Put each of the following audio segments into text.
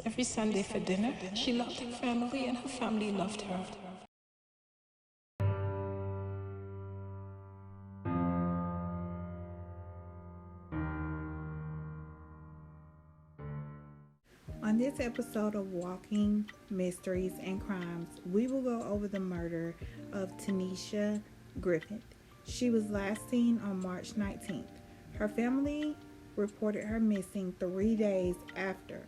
Every Sunday for dinner. She loved her family and her family loved her. On this episode of Walking Mysteries and Crimes, we will go over the murder of Teneisha Griffith. She was last seen on March 19th. Her family reported her missing 3 days after.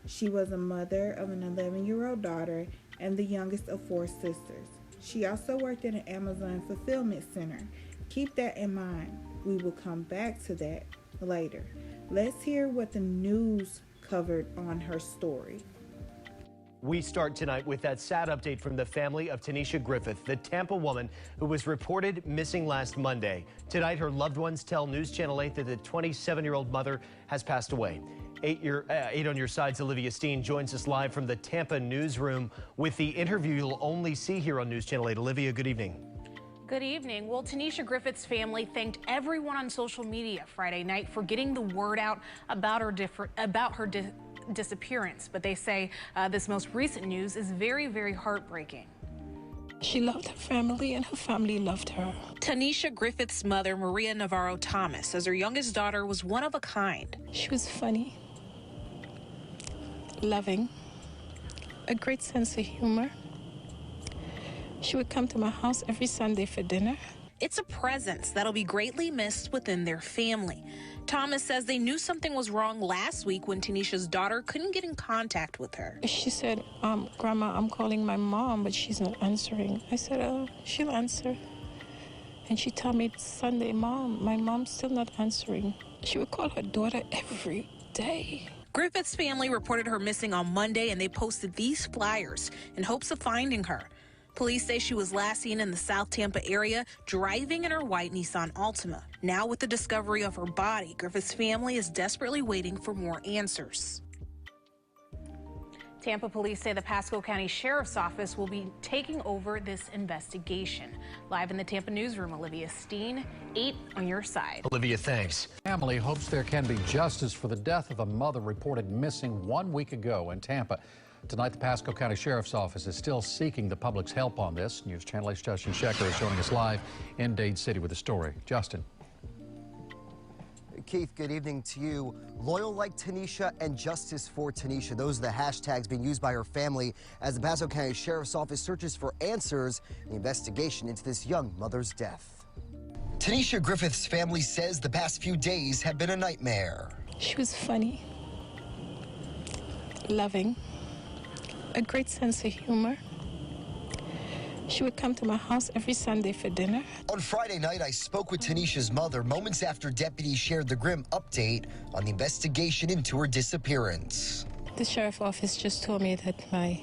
She was a mother of an 11-year-old daughter and the youngest of 4 sisters. She also worked at an Amazon fulfillment center. Keep that in mind. We will come back to that later. Let's hear what the news covered on her story. We start tonight with that sad update from the family of Teneisha Griffith, the Tampa woman who was reported missing last Monday. Tonight, her loved ones tell News Channel 8 that the 27-year-old mother has passed away. 8 on your side's Olivia Steen joins us live from the Tampa newsroom with the interview you'll only see here on News Channel 8. Olivia, good evening. Good evening. Well, Teneisha Griffith's family thanked everyone on social media Friday night for getting the word out about her disappearance. But they say this most recent news is very, very heartbreaking. She loved her family and her family loved her. Teneisha Griffith's mother, Maria Navarro Thomas, says her youngest daughter was one of a kind. She was funny, loving, a great sense of humor. She would come to my house every Sunday for dinner. It's a presence that'll be greatly missed within their family. Thomas says they knew something was wrong last week when Teneisha's daughter couldn't get in contact with her. She said, Grandma, I'm calling my mom, but she's not answering. I said, oh, she'll answer. And she told me, Sunday, Mom, my mom's still not answering. She would call her daughter every day. Griffith's family reported her missing on Monday, and they posted these flyers in hopes of finding her. Police say she was last seen in the South Tampa area driving in her white Nissan Altima. Now, with the discovery of her body, Griffith's family is desperately waiting for more answers. Tampa police say the Pasco County Sheriff's Office will be taking over this investigation. Live in the Tampa newsroom, Olivia Steen, 8 on your side. Olivia, thanks. Family hopes there can be justice for the death of a mother reported missing 1 week ago in Tampa. Tonight, the Pasco County Sheriff's Office is still seeking the public's help on this. News Channel 8's Justin Schecker is joining us live in Dade City with the story. Justin. Keith, good evening to you. Loyal like Teneisha and justice for Teneisha. Those are the hashtags being used by her family as the Pasco County Sheriff's Office searches for answers in the investigation into this young mother's death. Teneisha Griffith's family says the past few days have been a nightmare. She was funny, loving, a great sense of humor. She would come to my house every Sunday for dinner. On Friday night, I spoke with Teneisha's mother moments after deputies shared the grim update on the investigation into her disappearance. The sheriff's office just told me that my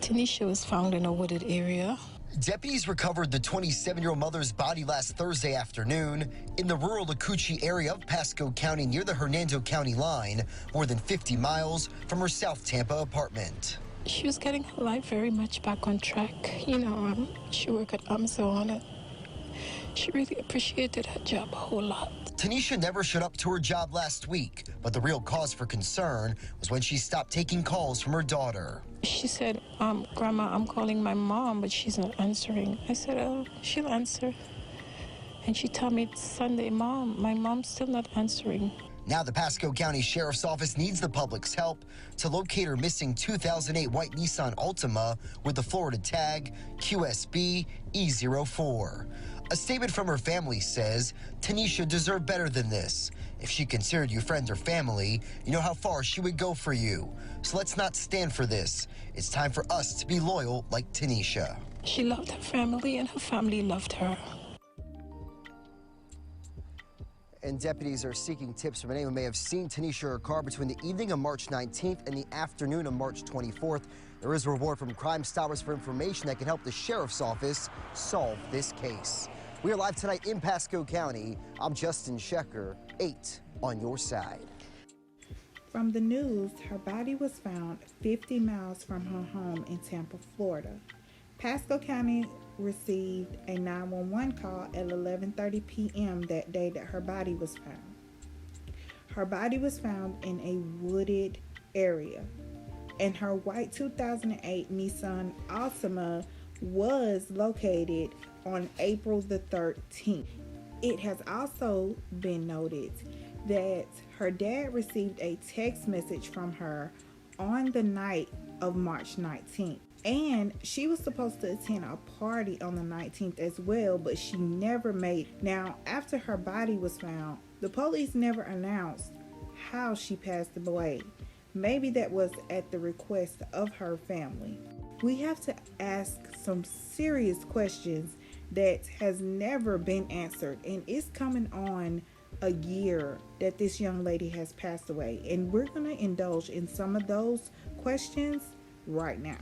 Teneisha was found in a wooded area. Deputies recovered the 27-year-old mother's body last Thursday afternoon in the rural Acuchi area of Pasco County near the Hernando County line, more than 50 miles from her South Tampa apartment. She was getting her life very much back on track. She worked at Amazon. She really appreciated her job a whole lot. Teneisha never showed up to her job last week, but the real cause for concern was when she stopped taking calls from her daughter. She said, Grandma, I'm calling my mom, but she's not answering. I said, oh, she'll answer. And she told me, Sunday, Mom, my mom's still not answering. Now the Pasco County Sheriff's Office needs the public's help to locate her missing 2008 white Nissan Altima with the Florida tag QSB E04. A statement from her family says, Teneisha deserved better than this. If she considered you friends or family, you know how far she would go for you. So let's not stand for this. It's time for us to be loyal like Teneisha. She loved her family and her family loved her. And deputies are seeking tips from anyone who may have seen Teneisha or her car between the evening of March 19th and the afternoon of March 24th. There is a reward from Crime Stoppers for information that can help the Sheriff's Office solve this case. We are live tonight in Pasco County. I'm Justin Schecker, 8 on your side. From the news, her body was found 50 miles from her home in Tampa, Florida. Pasco County received a 911 call at 11:30 p.m. that day that her body was found. Her body was found in a wooded area. And her white 2008 Nissan Altima was located on April the 13th. It has also been noted that her dad received a text message from her on the night of March 19th. And she was supposed to attend a party on the 19th as well, but she never made it. Now, after her body was found, the police never announced how she passed away. Maybe that was at the request of her family. We have to ask some serious questions that has never been answered, and it's coming on a year that this young lady has passed away, and we're going to indulge in some of those questions right now.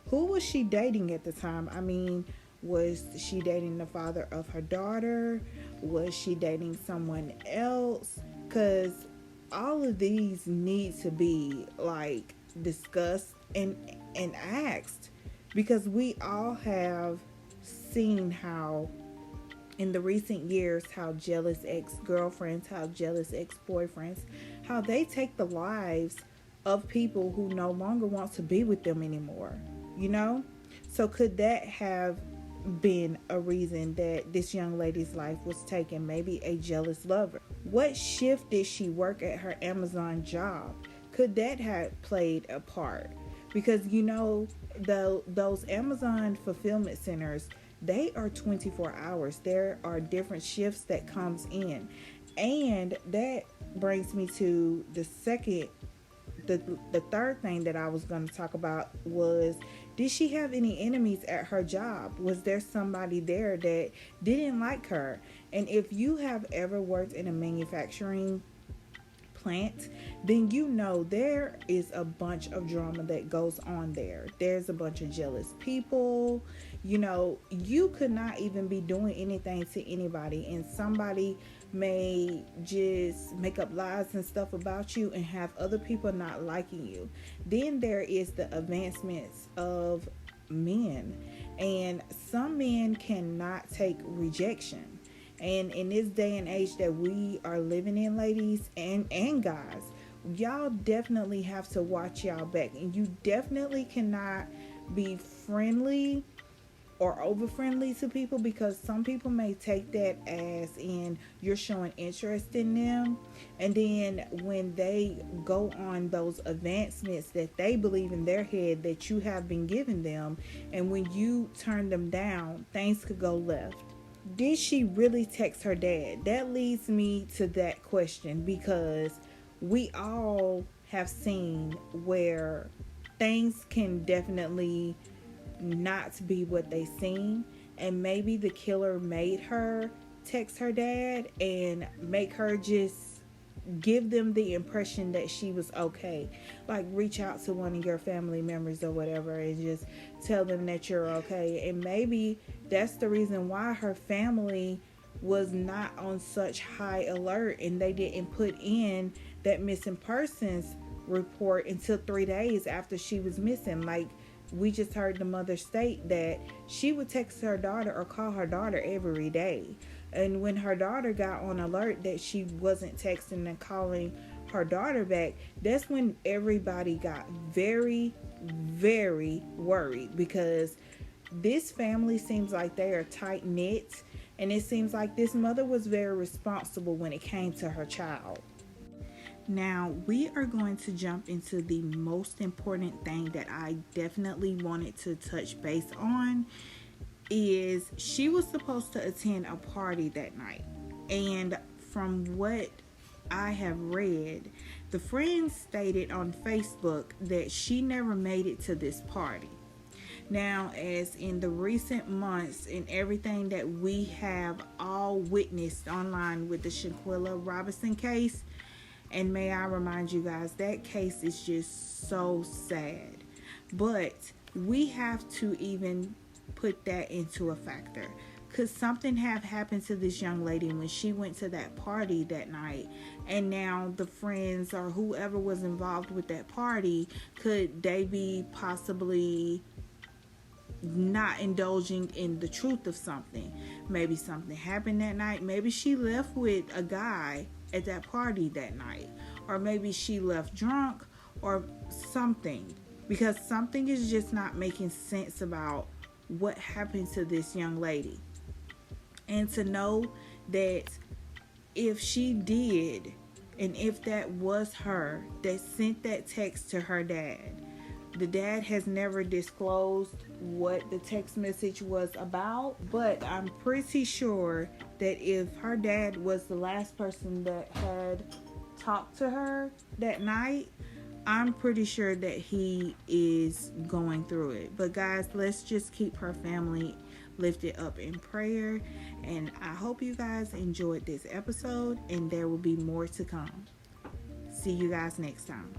Who was she dating at the time? I mean, was she dating the father of her daughter? Was she dating someone else? Because all of these need to be like discussed and asked, because we all have seen how in the recent years how jealous ex-girlfriends, how jealous ex-boyfriends, how they take the lives of people who no longer want to be with them anymore, you know? So could that have been a reason that this young lady's life was taken? Maybe a jealous lover. What shift did she work at her Amazon job? Could that have played a part? Because, you know, those Amazon fulfillment centers, they are 24 hours. There are different shifts that comes in. And that brings me to the third thing that I was going to talk about was, did she have any enemies at her job? Was there somebody there that didn't like her? And if you have ever worked in a manufacturing plant, then you know there is a bunch of drama that goes on there. There's a bunch of jealous people. You know, you could not even be doing anything to anybody, and somebody may just make up lies and stuff about you and have other people not liking you. Then there is the advancements of men, and some men cannot take rejection. And in this day and age that we are living in, ladies and guys, y'all definitely have to watch y'all back, and you definitely cannot be friendly or over friendly to people, because some people may take that as in you're showing interest in them, and then when they go on those advancements that they believe in their head that you have been giving them, and when you turn them down, things could go left. Did she really text her dad? That leads me to that question, because we all have seen where things can definitely not be what they seem, and maybe the killer made her text her dad and make her just give them the impression that she was okay. Like, reach out to one of your family members or whatever and just tell them that you're okay. And maybe that's the reason why her family was not on such high alert, and they didn't put in that missing persons report until 3 days after she was missing. Like, we just heard the mother state that she would text her daughter or call her daughter every day. And when her daughter got on alert that she wasn't texting and calling her daughter back, that's when everybody got very, very worried, because this family seems like they are tight-knit, and it seems like this mother was very responsible when it came to her child. Now, we are going to jump into the most important thing that I definitely wanted to touch base on. Is she was supposed to attend a party that night, and from what I have read, the friend stated on Facebook that she never made it to this party. Now, as in the recent months and everything that we have all witnessed online with the Shaquilla Robinson case, and may I remind you guys, that case is just so sad, but we have to even put that into a factor. Could something have happened to this young lady when she went to that party that night, and now the friends or whoever was involved with that party, could they be possibly not indulging in the truth of something? Maybe something happened that night. Maybe she left with a guy at that party that night, or maybe she left drunk, or something, because something is just not making sense about what happened to this young lady. And to know that if she did, and if that was her that sent that text to her dad, the dad has never disclosed what the text message was about, but I'm pretty sure that if her dad was the last person that had talked to her that night, I'm pretty sure that he is going through it. But guys, let's just keep her family lifted up in prayer. And I hope you guys enjoyed this episode, and there will be more to come. See you guys next time.